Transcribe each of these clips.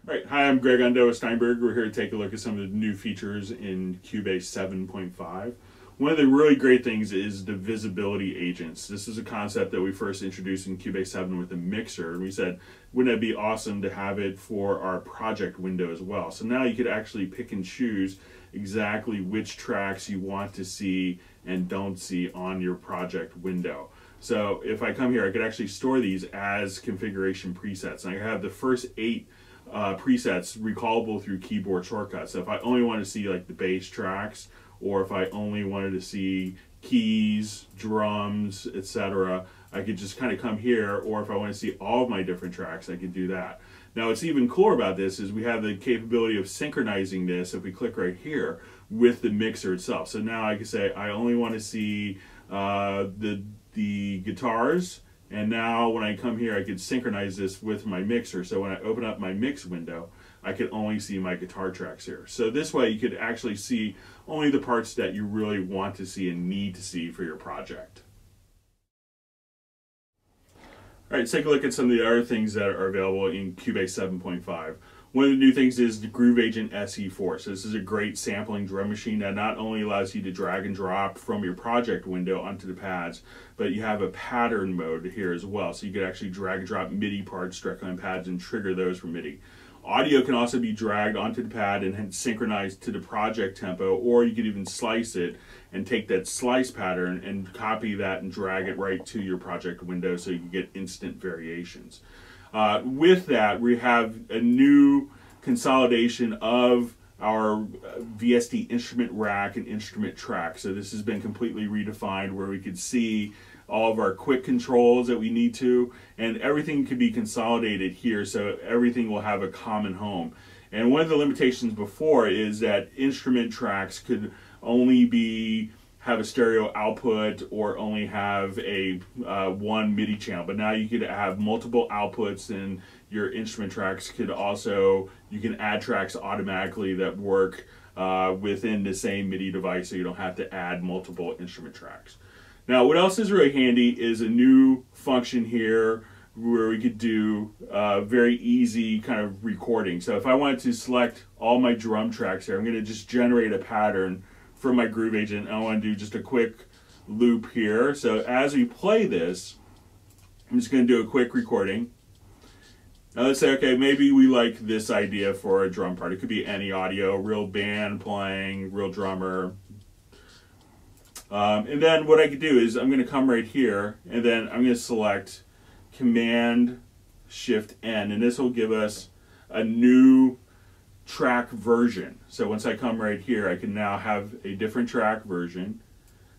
All right, hi, I'm Greg Ondo with Steinberg. We're here to take a look at some of the new features in Cubase 7.5. One of the really great things is the visibility agents. This is a concept that we first introduced in Cubase 7 with the mixer, and we said, wouldn't it be awesome to have it for our project window as well? So now you could actually pick and choose exactly which tracks you want to see and don't see on your project window. So if I come here, I could actually store these as configuration presets. And I have the first 8 presets recallable through keyboard shortcuts. So if I only want to see like the bass tracks, or if I only wanted to see keys, drums, etc., I could just kind of come here, or if I want to see all of my different tracks, I could do that. Now what's even cooler about this is we have the capability of synchronizing this, if we click right here, with the mixer itself. So now I can say I only want to see the guitars, and now when I come here I could synchronize this with my mixer, so when I open up my mix window I could only see my guitar tracks here. So this way you could actually see only the parts that you really want to see and need to see for your project. Alright, let's take a look at some of the other things that are available in Cubase 7.5. One of the new things is the Groove Agent SE4. So this is a great sampling drum machine that not only allows you to drag and drop from your project window onto the pads, but you have a pattern mode here as well. So you could actually drag and drop MIDI parts directly on pads and trigger those from MIDI. Audio can also be dragged onto the pad and synchronized to the project tempo, or you could even slice it and take that slice pattern and copy that and drag it right to your project window so you can get instant variations. With that, we have a new consolidation of our VST instrument rack and instrument track. So this has been completely redefined where we could see all of our quick controls that we need to, and everything could be consolidated here, so everything will have a common home. And one of the limitations before is that instrument tracks could only have a stereo output or only have a one MIDI channel, but now you could have multiple outputs, and your instrument tracks could also, you can add tracks automatically that work within the same MIDI device, so you don't have to add multiple instrument tracks. Now what else is really handy is a new function here where we could do very easy kind of recording. So if I wanted to select all my drum tracks here, I'm going to just generate a pattern from my Groove Agent. I want to do just a quick loop here. So as we play this, I'm just going to do a quick recording. Now let's say, okay, maybe we like this idea for a drum part. It could be any audio, real band playing, real drummer. And then what I could do is I'm going to come right here, and then I'm going to select Command Shift N, and this will give us a new track version. So once I come right here, I can now have a different track version.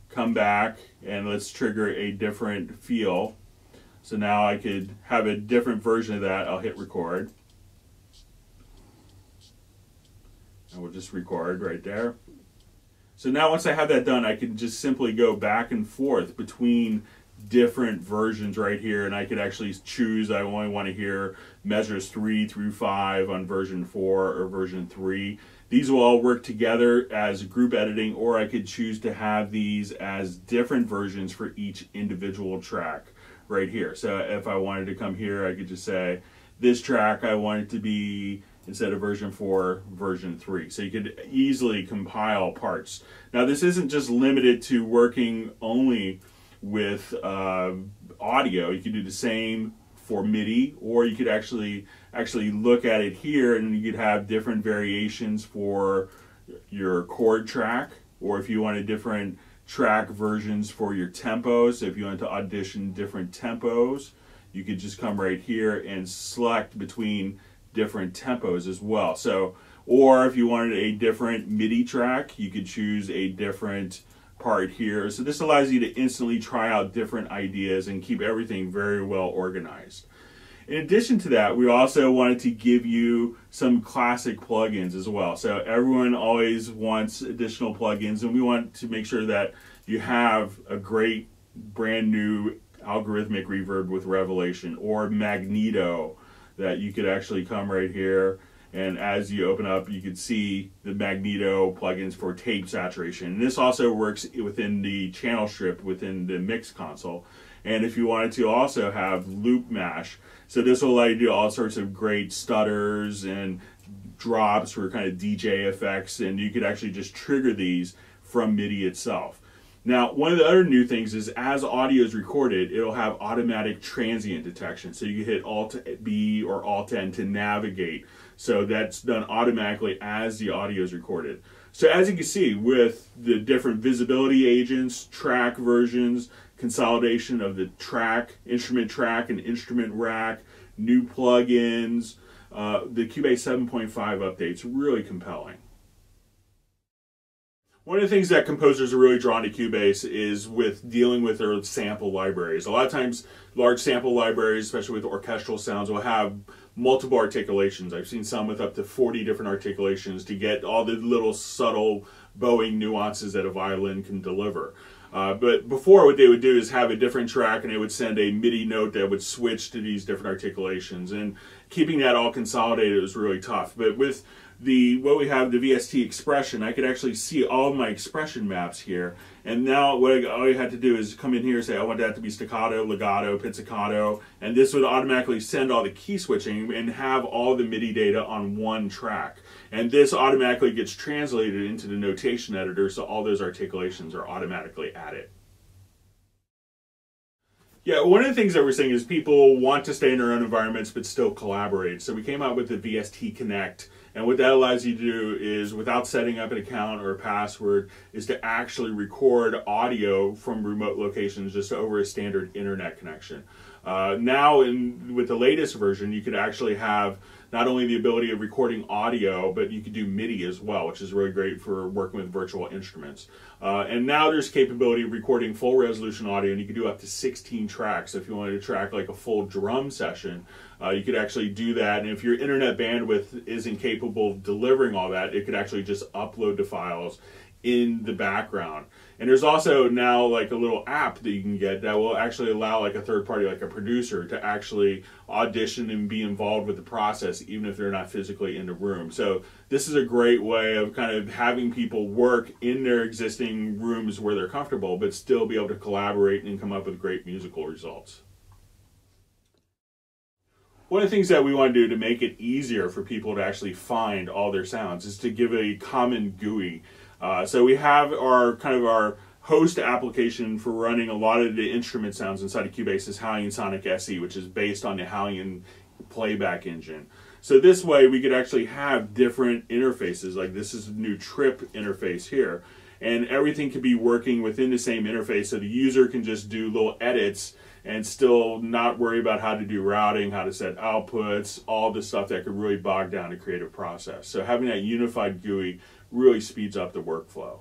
Come back and let's trigger a different feel. So now I could have a different version of that. I'll hit record. And we'll just record right there. So now once I have that done, I can just simply go back and forth between different versions right here, and I could actually choose I only want to hear measures 3 through 5 on version 4 or version 3. These will all work together as group editing, or I could choose to have these as different versions for each individual track right here. So if I wanted to come here, I could just say this track I want it to be, instead of version 4, version 3. So you could easily compile parts. Now this isn't just limited to working only with audio. You could do the same for MIDI, or you could actually look at it here and you could have different variations for your chord track, or if you wanted different track versions for your tempos. So if you wanted to audition different tempos, you could just come right here and select between different tempos as well. So, or if you wanted a different MIDI track, you could choose a different part here. So this allows you to instantly try out different ideas and keep everything very well organized. In addition to that, we also wanted to give you some classic plugins as well. So everyone always wants additional plugins, and we want to make sure that you have a great brand new algorithmic reverb with Revelation or Magneto, that you could actually come right here, and as you open up you could see the Magneto plugins for tape saturation. And this also works within the channel strip within the mix console. And if you wanted to also have loop mash, so this will allow you to do all sorts of great stutters and drops for kind of DJ effects, and you could actually just trigger these from MIDI itself. Now, one of the other new things is as audio is recorded, it'll have automatic transient detection. So you can hit Alt-B or Alt-N to navigate. So that's done automatically as the audio is recorded. So as you can see, with the different visibility agents, track versions, consolidation of the track, instrument track and instrument rack, new plugins, the Cubase 7.5 update's really compelling. One of the things that composers are really drawn to Cubase is with dealing with their sample libraries. A lot of times, large sample libraries, especially with orchestral sounds, will have multiple articulations. I've seen some with up to 40 different articulations to get all the little subtle bowing nuances that a violin can deliver. But before, what they would do is have a different track, and they would send a MIDI note that would switch to these different articulations. And keeping that all consolidated was really tough. But with what we have, the VST expression, I could actually see all of my expression maps here. And now all I had to do is come in here and say, I want that to be staccato, legato, pizzicato, and this would automatically send all the key switching and have all the MIDI data on one track. And this automatically gets translated into the notation editor, so all those articulations are automatically added. Yeah, one of the things that we're seeing is people want to stay in their own environments but still collaborate. So we came out with the VST Connect, and what that allows you to do is, without setting up an account or a password, is to actually record audio from remote locations just over a standard internet connection. Now, with the latest version, you could actually have not only the ability of recording audio, but you could do MIDI as well, which is really great for working with virtual instruments. And now there's capability of recording full resolution audio, and you could do up to 16 tracks. So if you wanted to track like a full drum session, you could actually do that. And if your internet bandwidth isn't capable of delivering all that, it could actually just upload the files in the background. And there's also now like a little app that you can get that will actually allow like a third party, like a producer, to actually audition and be involved with the process even if they're not physically in the room. So this is a great way of kind of having people work in their existing rooms where they're comfortable but still be able to collaborate and come up with great musical results. One of the things that we want to do to make it easier for people to actually find all their sounds is to give a common GUI. So we have our host application for running a lot of the instrument sounds inside of Cubase is Hallion Sonic SE, which is based on the Hallion playback engine. So this way we could actually have different interfaces, like this is a new trip interface here, and everything could be working within the same interface, so the user can just do little edits and still not worry about how to do routing, how to set outputs, all the stuff that could really bog down the creative process. So having that unified GUI really speeds up the workflow.